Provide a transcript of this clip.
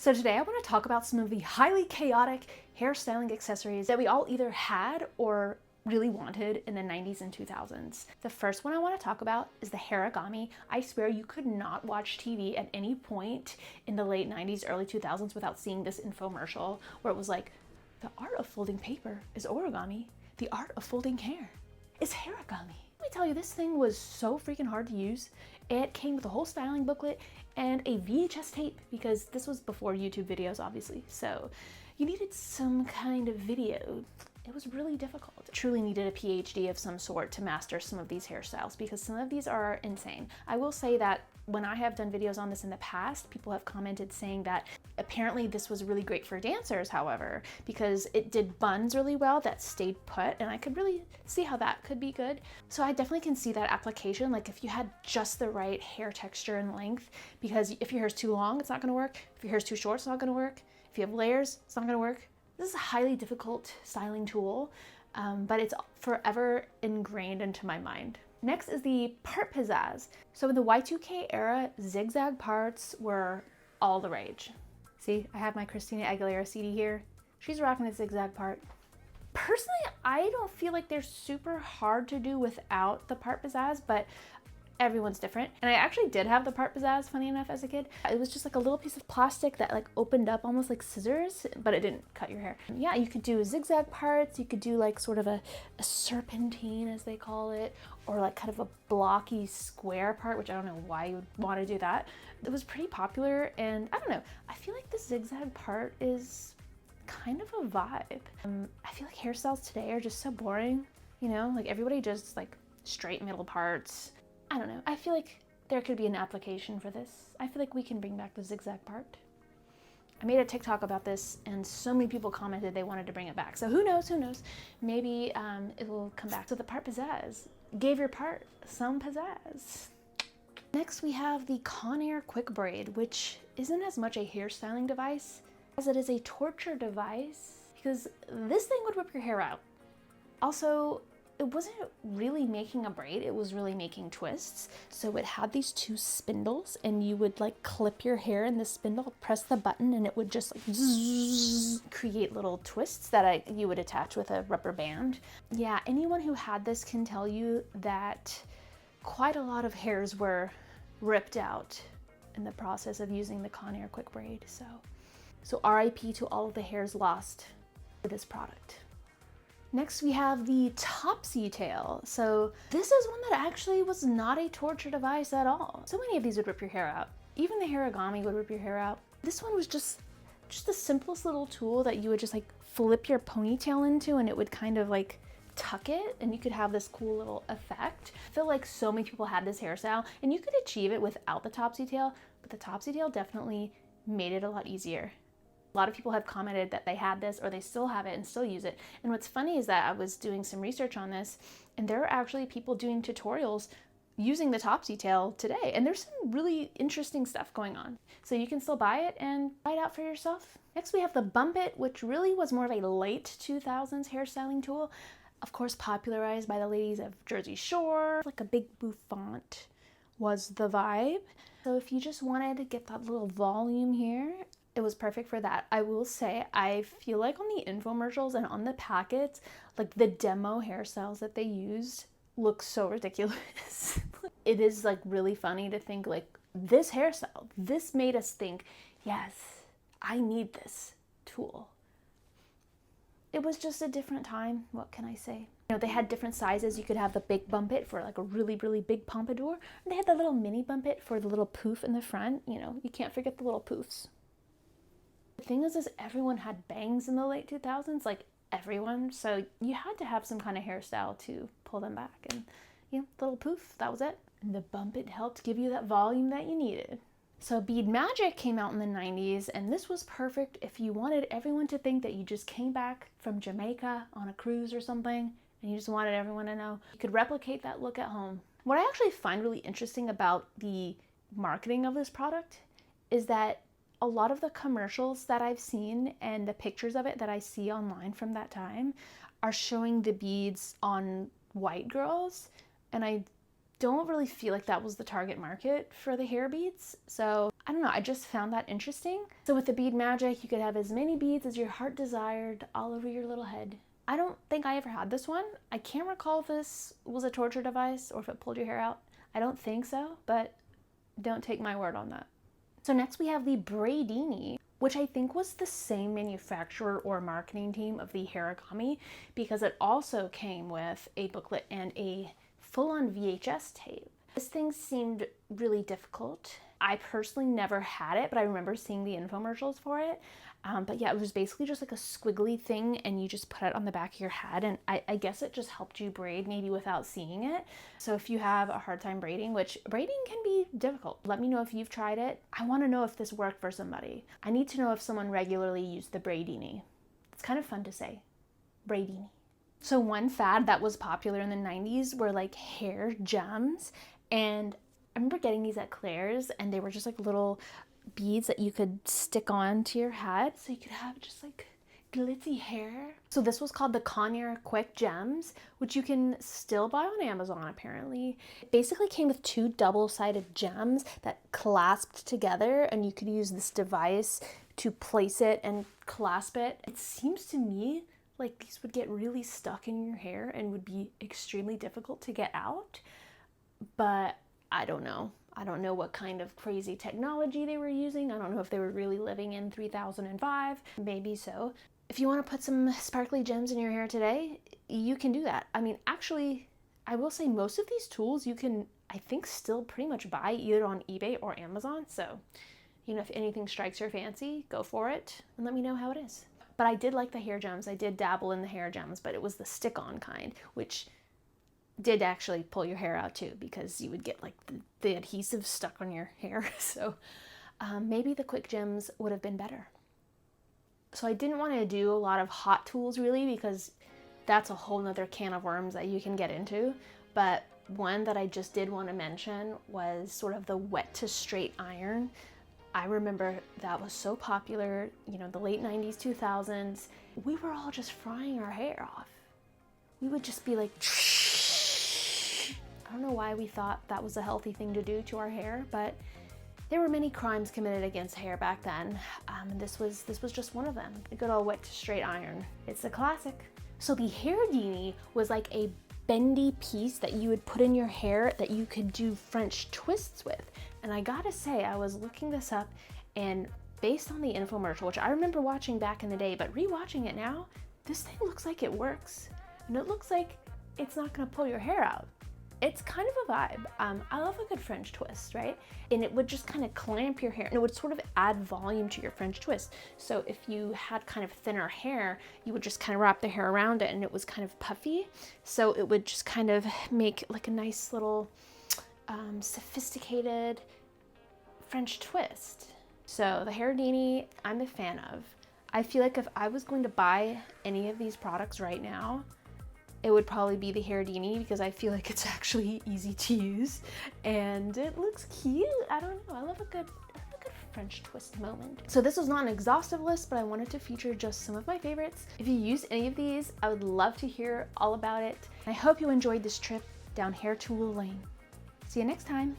So today I want to talk about some of the highly chaotic hairstyling accessories that we all either had or really wanted in the 90s and 2000s. The first one I want to talk about is the Hairagami. I swear you could not watch TV at any point in the late 90s, early 2000s without seeing this infomercial where it was like, the art of folding paper is origami. The art of folding hair is Hairagami. Let me tell you, this thing was so freaking hard to use. It came with a whole styling booklet and a VHS tape because this was before YouTube videos, obviously. So you needed some kind of video. It was really difficult. Truly needed a PhD of some sort to master some of these hairstyles because some of these are insane. I will say that when I have done videos on this in the past, people have commented saying that apparently this was really great for dancers, however, because it did buns really well that stayed put, and I could really see how that could be good. So I definitely can see that application, like if you had just the right hair texture and length, because if your hair's too long, it's not gonna work. If your hair's too short, it's not gonna work. If you have layers, it's not gonna work. This is a highly difficult styling tool, but it's forever ingrained into my mind. Next is the part Pizzazz. So in the Y2K era, zigzag parts were all the rage. See, I have my Christina Aguilera CD here. She's rocking a zigzag part. Personally, I don't feel like they're super hard to do without the part Pizzazz, but everyone's different. And I actually did have the part Pizzazz, funny enough, as a kid. It was just like a little piece of plastic that like opened up almost like scissors, but it didn't cut your hair. Yeah, you could do zigzag parts, you could do like sort of a serpentine, as they call it, or like kind of a blocky square part, which I don't know why you would want to do that. It was pretty popular, and I don't know, I feel like the zigzag part is kind of a vibe. I feel like hairstyles today are just so boring, you know, like everybody just like straight middle parts. I don't know, I feel like there could be an application for this. I feel like we can bring back the zigzag part. I made a TikTok about this and so many people commented they wanted to bring it back. So who knows, maybe it will come back. So the part Pizzazz gave your part some pizzazz. Next we have the Conair Quick Braid, which isn't as much a hairstyling device as it is a torture device because this thing would rip your hair out. Also, it wasn't really making a braid, it was really making twists. So it had these two spindles and you would like clip your hair in the spindle, press the button, and it would just like zzz, create little twists that you would attach with a rubber band. Yeah, anyone who had this can tell you that quite a lot of hairs were ripped out in the process of using the Conair Quick Braid. So RIP to all of the hairs lost for this product. Next we have the Topsy Tail. So this is one that actually was not a torture device at all. So many of these would rip your hair out. Even the Hairagami would rip your hair out. This one was just the simplest little tool that you would just like flip your ponytail into and it would kind of like tuck it and you could have this cool little effect. I feel like so many people had this hairstyle and you could achieve it without the Topsy Tail, but the Topsy Tail definitely made it a lot easier. A lot of people have commented that they had this or they still have it and still use it. And what's funny is that I was doing some research on this and there are actually people doing tutorials using the Topsy Tail today. And there's some really interesting stuff going on. So you can still buy it and try it out for yourself. Next we have the Bumpit, which really was more of a late 2000s hairstyling tool. Of course, popularized by the ladies of Jersey Shore. Like a big bouffant was the vibe. So if you just wanted to get that little volume here, it was perfect for that. I will say, I feel like on the infomercials and on the packets, like the demo hairstyles that they used look so ridiculous. It is like really funny to think like this hairstyle, this made us think, yes, I need this tool. It was just a different time. What can I say? You know, they had different sizes. You could have the big Bumpit for like a really, really big pompadour. And they had the little mini Bumpit for the little poof in the front. You know, you can't forget the little poofs. The thing is everyone had bangs in the late 2000s, like everyone. So you had to have some kind of hairstyle to pull them back. And, you know, little poof, that was it. And the Bumpit helped give you that volume that you needed. So Bead Magic came out in the 90s, and this was perfect if you wanted everyone to think that you just came back from Jamaica on a cruise or something, and you just wanted everyone to know. You could replicate that look at home. What I actually find really interesting about the marketing of this product is that a lot of the commercials that I've seen and the pictures of it that I see online from that time are showing the beads on white girls, and I don't really feel like that was the target market for the hair beads. So I don't know, I just found that interesting. So with the Bead Magic, you could have as many beads as your heart desired all over your little head. I don't think I ever had this one. I can't recall if this was a torture device or if it pulled your hair out. I don't think so, but don't take my word on that. So next we have the Braidini, which I think was the same manufacturer or marketing team of the Hairagami, because it also came with a booklet and a full-on VHS tape. This thing seemed really difficult. I personally never had it, but I remember seeing the infomercials for it. But yeah, it was basically just like a squiggly thing and you just put it on the back of your head, and I guess it just helped you braid maybe without seeing it. So if you have a hard time braiding, which braiding can be difficult, let me know if you've tried it. I want to know if this worked for somebody. I need to know if someone regularly used the Braidini. It's kind of fun to say, Braidini. So one fad that was popular in the 90s were like hair gems, and I remember getting these at Claire's, and they were just like little beads that you could stick on to your head so you could have just like glitzy hair. So this was called the Conair Quick Gems, which you can still buy on Amazon apparently. It basically came with two double-sided gems that clasped together, and you could use this device to place it and clasp it. It seems to me like these would get really stuck in your hair and would be extremely difficult to get out, but I don't know. I don't know what kind of crazy technology they were using. I don't know if they were really living in 3005. Maybe so. If you want to put some sparkly gems in your hair today, you can do that. I mean, actually, I will say most of these tools you can, I think, still pretty much buy either on eBay or Amazon. So, you know, if anything strikes your fancy, go for it and let me know how it is. But I did like the hair gems. I did dabble in the hair gems, but it was the stick-on kind, which did actually pull your hair out too, because you would get like the adhesive stuck on your hair. So maybe the quick gems would have been better. So I didn't want to do a lot of hot tools really, because that's a whole nother can of worms that you can get into. But one that I just did want to mention was sort of the wet to straight iron. I remember that was so popular, you know, the late 90s, 2000s. We were all just frying our hair off. We would just be like, I don't know why we thought that was a healthy thing to do to our hair, but there were many crimes committed against hair back then. And this was just one of them. A good old wet to straight iron. It's a classic. So the Hairdini was like a bendy piece that you would put in your hair that you could do French twists with. And I gotta say, I was looking this up, and based on the infomercial, which I remember watching back in the day, but rewatching it now, this thing looks like it works. And it looks like it's not gonna pull your hair out. It's kind of a vibe. I love a good French twist, right? And it would just kind of clamp your hair, and it would sort of add volume to your French twist. So if you had kind of thinner hair, you would just kind of wrap the hair around it and it was kind of puffy. So it would just kind of make like a nice little sophisticated French twist. So the Hairdini, I'm a fan of. I feel like if I was going to buy any of these products right now, it would probably be the Hairdini, because I feel like it's actually easy to use and it looks cute. I don't know, I love a good French twist moment. So this was not an exhaustive list, but I wanted to feature just some of my favorites. If you use any of these, I would love to hear all about it. I hope you enjoyed this trip down hair tool lane. See you next time.